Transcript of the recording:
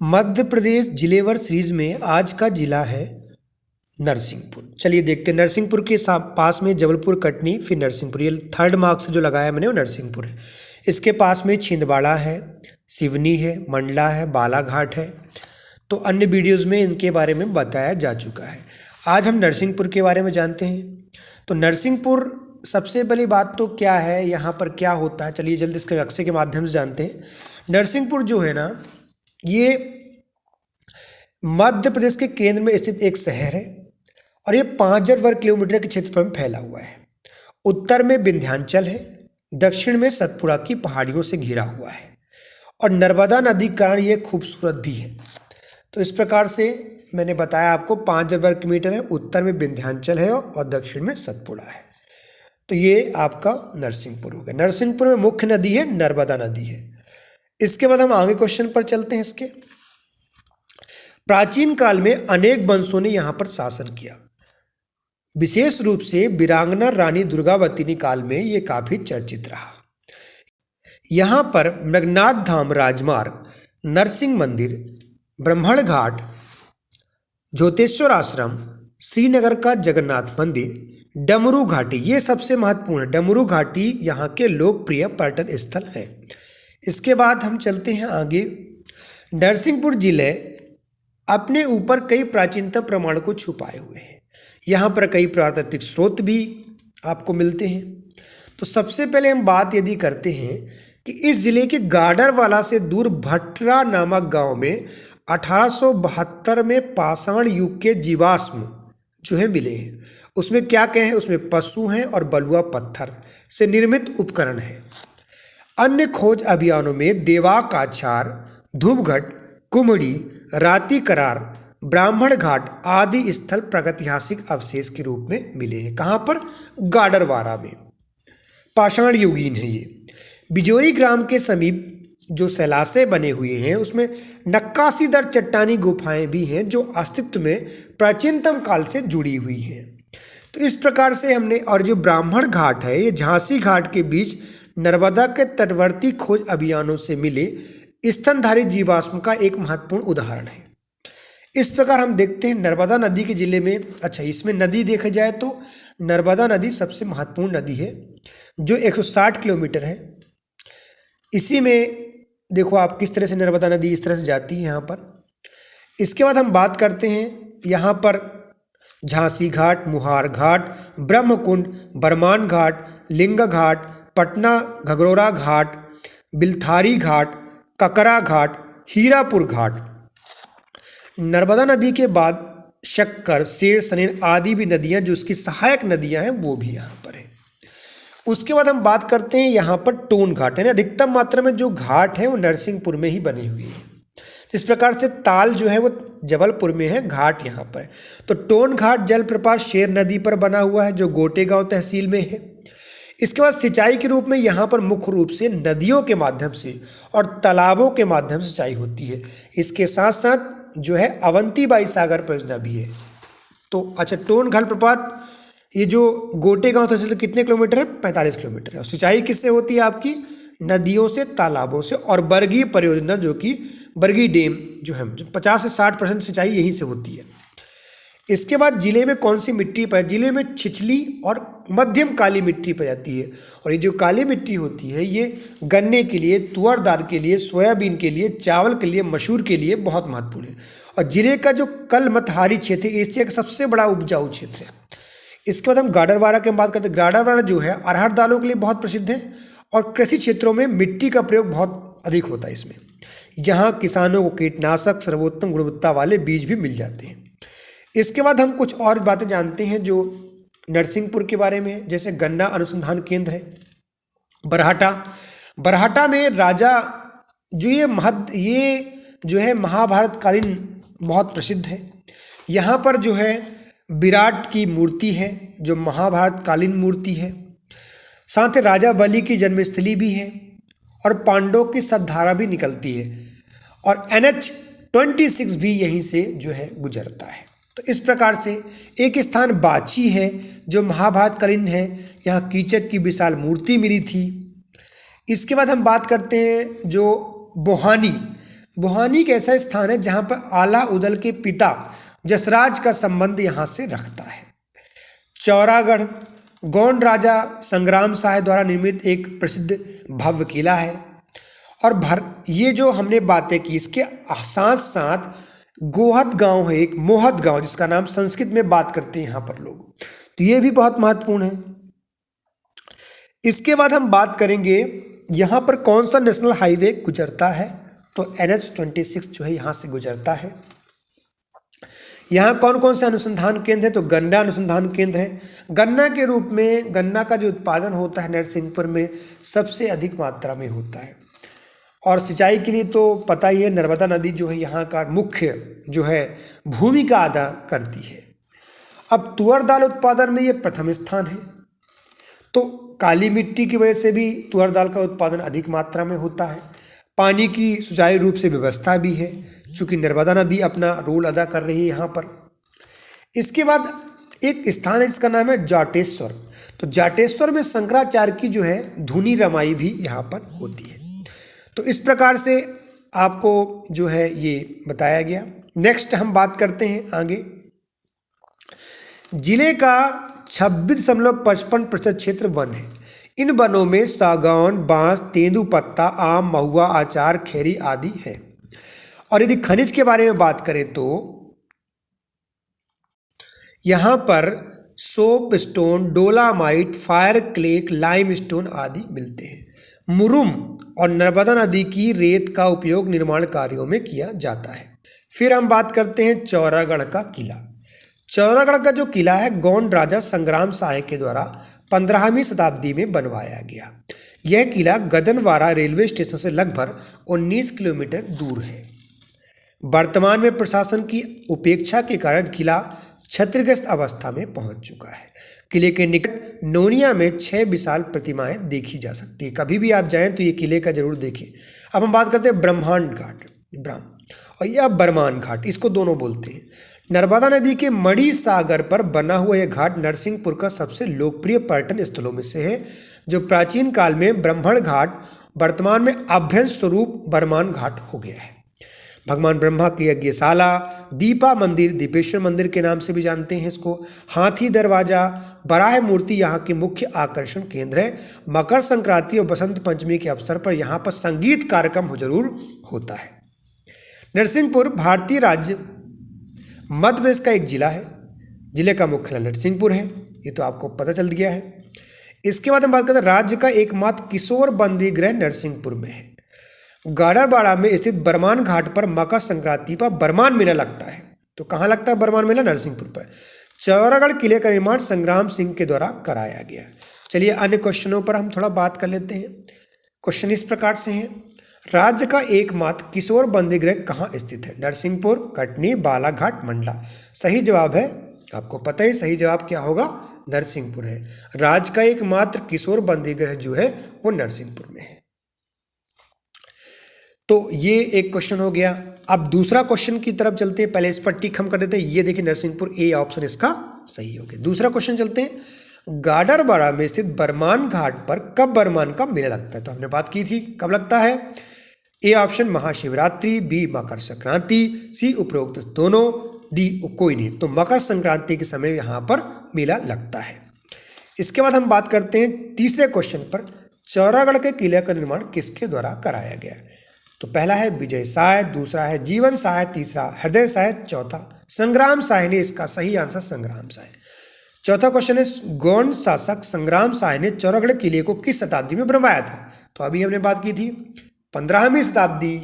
Madhya Pradesh जिलेवर series में आज का जिला है नरसिंहपुर। चलिए देखते हैं। नरसिंहपुर के पास में जबलपुर, कटनी, फिर नरसिंहपुर। ये थर्ड मार्क से जो लगाया मैंने वो नरसिंहपुर है। इसके पास में छिंदवाड़ा है, सिवनी है, मंडला है, बालाघाट है। तो अन्य वीडियोज़ में इनके बारे में बताया जा चुका है। आज हम नरसिंहपुर के बारे में जानते हैं। तो नरसिंहपुर सबसे पहली बात तो क्या है, यहाँ पर क्या होता है, चलिए जल्दी इसके नक्शे के माध्यम से जानते हैं। नरसिंहपुर जो है ना, ये मध्य प्रदेश के केंद्र में स्थित एक शहर है और ये 5000 वर्ग किलोमीटर के क्षेत्रफल में फैला हुआ है। उत्तर में विंध्याचल है, दक्षिण में सतपुड़ा की पहाड़ियों से घिरा हुआ है और नर्मदा नदी के कारण ये खूबसूरत भी है। तो इस प्रकार से मैंने बताया आपको 5000 वर्ग किलोमीटर है, उत्तर में विंध्याचल है और दक्षिण में सतपुड़ा है। तो ये आपका नरसिंहपुर हो गया। नरसिंहपुर में मुख्य नदी है नर्मदा नदी है। इसके बाद हम आगे क्वेश्चन पर चलते हैं। इसके प्राचीन काल में अनेक वंशों ने यहाँ पर शासन किया। विशेष रूप से वीरांगना रानी दुर्गावती काल में ये काफी चर्चित रहा। यहाँ पर मेघनाथ धाम राजमार्ग, नरसिंह मंदिर, ब्रह्मण घाट, ज्योतेश्वर आश्रम, श्रीनगर का जगन्नाथ मंदिर, डमरू घाटी, ये सबसे महत्वपूर्ण है। डमरू घाटी यहाँ के लोकप्रिय पर्यटन स्थल है। इसके बाद हम चलते हैं आगे। नरसिंहपुर जिले अपने ऊपर कई प्राचीनतम प्रमाण को छुपाए हुए हैं। यहाँ पर कई प्राकृतिक स्रोत भी आपको मिलते हैं। तो सबसे पहले हम बात यदि करते हैं कि इस जिले के गाडरवाला से दूर भटरा नामक गांव में 1872 में पाषाण युग के जीवाश्म जो है मिले हैं। उसमें क्या क्या है, उसमें पशु हैं और बलुआ पत्थर से निर्मित उपकरण है। अन्य खोज अभियानों में देवाकाछार, धूपगढ़, कुमड़ी, राती करार, ब्राह्मण घाट आदि स्थल प्रागैतिहासिक अवशेष के रूप में मिले हैं। कहाँ पर? गाडरवाड़ा में। पाषाण युगीन है ये। बिजोरी ग्राम के समीप जो शैलाशें बने हुए हैं उसमें नक्काशीदार चट्टानी गुफाएं भी हैं जो अस्तित्व में प्राचीनतम काल से जुड़ी हुई हैं। तो इस प्रकार से हमने, और जो ब्राह्मण घाट है ये झांसी घाट के बीच नर्मदा के तटवर्ती खोज अभियानों से मिले स्तनधारी जीवाश्म का एक महत्वपूर्ण उदाहरण है। इस प्रकार हम देखते हैं नर्मदा नदी के जिले में, अच्छा इसमें नदी देखा जाए तो नर्मदा नदी सबसे महत्वपूर्ण नदी है जो 160 किलोमीटर है। इसी में देखो आप किस तरह से नर्मदा नदी इस तरह से जाती है यहाँ पर। इसके बाद हम बात करते हैं यहाँ पर झांसी घाट, मुहार घाट, ब्रह्मकुंड, बरमान घाट, लिंग घाट, पटना घगरोरा घाट, बिलथारी घाट, ककरा घाट, हीरापुर घाट। नर्मदा नदी के बाद शक्कर, शेर, सनेर आदि भी नदियाँ जो उसकी सहायक नदियाँ हैं वो भी यहाँ पर है। उसके बाद हम बात करते हैं यहाँ पर टोन घाट है ना। अधिकतम मात्रा में जो घाट है वो नरसिंहपुर में ही बनी हुई है। इस प्रकार से ताल जो है वो जबलपुर में है, घाट यहाँ पर है। तो टोन घाट जलप्रपात शेर नदी पर बना हुआ है जो गोटेगांव तहसील में है। इसके बाद सिंचाई के रूप में यहाँ पर मुख्य रूप से नदियों के माध्यम से और तालाबों के माध्यम से सिंचाई होती है। इसके साथ साथ जो है अवंतीबाई सागर परियोजना भी है। तो अच्छा, टोन घाट प्रपात ये जो गोटेगांव तहसील से कितने किलोमीटर है? 45 किलोमीटर है। और सिंचाई किससे होती है आपकी? नदियों से, तालाबों से। और बरगी परियोजना जो कि बरगी डैम जो है 50 से 60% सिंचाई यहीं से होती है। इसके बाद जिले में कौन सी मिट्टी पाई? जिले में छिछली और मध्यम काली मिट्टी पाई जाती है। और ये जो काली मिट्टी होती है ये गन्ने के लिए, तुअर दाल के लिए, सोयाबीन के लिए, चावल के लिए, मसूर के लिए बहुत महत्वपूर्ण है। और जिले का जो कलमतहारी क्षेत्र है एशिया का सबसे बड़ा उपजाऊ क्षेत्र है। इसके बाद हम गाडरवाड़ा की बात करते हैं। गाडरवाड़ा जो है अरहर दालों के लिए बहुत प्रसिद्ध है और कृषि क्षेत्रों में मिट्टी का प्रयोग बहुत अधिक होता है इसमें। यहाँ किसानों को कीटनाशक सर्वोत्तम गुणवत्ता वाले बीज भी मिल जाते हैं। इसके बाद हम कुछ और बातें जानते हैं जो नरसिंहपुर के बारे में, जैसे गन्ना अनुसंधान केंद्र है बरहाटा। बरहाटा में राजा जो ये जो है महाभारत कालीन बहुत प्रसिद्ध है। यहाँ पर जो है विराट की मूर्ति है जो महाभारत कालीन मूर्ति है। साथ ही राजा बलि की जन्मस्थली भी है और पांडवों की सतधारा भी निकलती है और NH-26 भी यहीं से जो है गुजरता है। तो इस प्रकार से एक स्थान बाची है जो महाभारत कालीन है। यहाँ कीचक की विशाल मूर्ति मिली थी। इसके बाद हम बात करते हैं जो बोहानी बुहानी एक ऐसा स्थान है जहां पर आला उदल के पिता जसराज का संबंध यहां से रखता है। चौरागढ़ गोंड राजा संग्राम शाह द्वारा निर्मित एक प्रसिद्ध भव्य किला है। और ये जो हमने बातें की, इसके साथ साथ गोहद गांव है, एक मोहद गांव, जिसका नाम संस्कृत में बात करते हैं यहाँ पर लोग, तो ये भी बहुत महत्वपूर्ण है। इसके बाद हम बात करेंगे यहाँ पर कौन सा नेशनल हाईवे गुजरता है, तो NH-26 जो है यहाँ से गुजरता है। यहाँ कौन कौन से अनुसंधान केंद्र है, तो गन्ना अनुसंधान केंद्र है। गन्ना के रूप में गन्ना का जो उत्पादन होता है नरसिंहपुर में सबसे अधिक मात्रा में होता है। और सिंचाई के लिए तो पता ही है, नर्मदा नदी जो है यहाँ का मुख्य जो है भूमिका अदा करती है। अब तुअर दाल उत्पादन में ये प्रथम स्थान है। तो काली मिट्टी की वजह से भी तुअर दाल का उत्पादन अधिक मात्रा में होता है। पानी की सुचारू रूप से व्यवस्था भी है, चूँकि नर्मदा नदी अपना रोल अदा कर रही है यहाँ पर। इसके बाद एक स्थान है जिसका नाम है जाटेश्वर। तो जाटेश्वर में शंकराचार्य की जो है धुनी रमाई भी यहाँ पर होती है। तो इस प्रकार से आपको जो है ये बताया गया। नेक्स्ट हम बात करते हैं आगे। जिले का 26.55% क्षेत्र वन है। इन वनों में सागौन, बांस, तेंदुपत्ता, आम, महुआ, आचार, खेरी आदि है। और यदि खनिज के बारे में बात करें तो यहाँ पर soap stone, dolomite, fire click, lime stone आदि मिलते हैं। मुरुम और नर्मदा नदी की रेत का उपयोग निर्माण कार्यों में किया जाता है। फिर हम बात करते हैं चौरागढ़ का किला। चौरागढ़ का जो किला है गोंड राजा संग्राम शाह के द्वारा 15वीं शताब्दी में बनवाया गया। यह किला गदनवारा रेलवे स्टेशन से लगभग 19 किलोमीटर दूर है। वर्तमान में प्रशासन की उपेक्षा के कारण किला क्षतिग्रस्त अवस्था में पहुंच चुका है। किले के निकट नोनिया में 6 विशाल प्रतिमाएं देखी जा सकती है। कभी भी आप जाएं तो ये किले का जरूर देखें। अब हम बात करते हैं ब्रह्मांड घाट, और यह बरमान घाट, इसको दोनों बोलते हैं। नर्मदा नदी के मणि सागर पर बना हुआ यह घाट नरसिंहपुर का सबसे लोकप्रिय पर्यटन स्थलों में से है, जो प्राचीन काल में ब्रह्मण घाट वर्तमान में अभ्यंश स्वरूप बरमान घाट हो गया है। भगवान ब्रह्मा की यज्ञशाला, दीपा मंदिर, दीपेश्वर मंदिर के नाम से भी जानते हैं इसको, हाथी दरवाजा, बराह मूर्ति यहाँ के मुख्य आकर्षण केंद्र है। मकर संक्रांति और बसंत पंचमी के अवसर पर यहाँ पर संगीत कार्यक्रम जरूर होता है। नरसिंहपुर भारतीय राज्य मध्य प्रदेश का एक जिला है। जिले का मुख्यालय नरसिंहपुर है, ये तो आपको पता चल गया है। इसके बाद हम बात करते हैं राज्य का एकमात्र किशोर बंदी गृह नरसिंहपुर में है। गाड़रबाड़ा में स्थित बरमान घाट पर मकर संक्रांति पर बरमान मेला लगता है। तो कहाँ लगता है बरमान मेला? नरसिंहपुर पर। चौरागढ़ किले का निर्माण संग्राम सिंह के द्वारा कराया गया। चलिए अन्य क्वेश्चनों पर हम थोड़ा बात कर लेते हैं। क्वेश्चन इस प्रकार से हैं, राज्य का एकमात्र किशोर बंदी गृह कहाँ स्थित है? नरसिंहपुर, कटनी, बालाघाट, मंडला। सही जवाब है, आपको पता ही सही जवाब क्या होगा, नरसिंहपुर है। राज्य का एकमात्र किशोर बंदी गृह जो है वो नरसिंहपुर में है। तो ये एक क्वेश्चन हो गया। अब दूसरा क्वेश्चन की तरफ चलते हैं। पहले इस पर टिक हम कर देते हैं। ये देखिए नरसिंहपुर, ए ऑप्शन इसका सही हो गया। दूसरा क्वेश्चन चलते हैं। गाडरबाड़ा में स्थित बरमान घाट पर कब बरमान का मेला लगता है? तो हमने बात की थी, कब लगता है? A option Mahashivratri, B Makar Sankranti, सी उपरोक्त दोनों, डी कोई नहीं। तो मकर संक्रांति के समय यहाँ पर मेला लगता है। इसके बाद हम बात करते हैं तीसरे क्वेश्चन पर, चौरागढ़ के किले का निर्माण किसके द्वारा कराया गया? तो पहला है विजय शाह, दूसरा है जीवन शाह, तीसरा हृदय शाह, चौथा संग्राम शाह ने। इसका सही आंसर संग्राम शाह। चौथा क्वेश्चन है, गोंड शासक संग्राम शाह ने चौरागढ़ किले को किस शताब्दी में बनवाया था? तो अभी हमने बात की थी 15वीं शताब्दी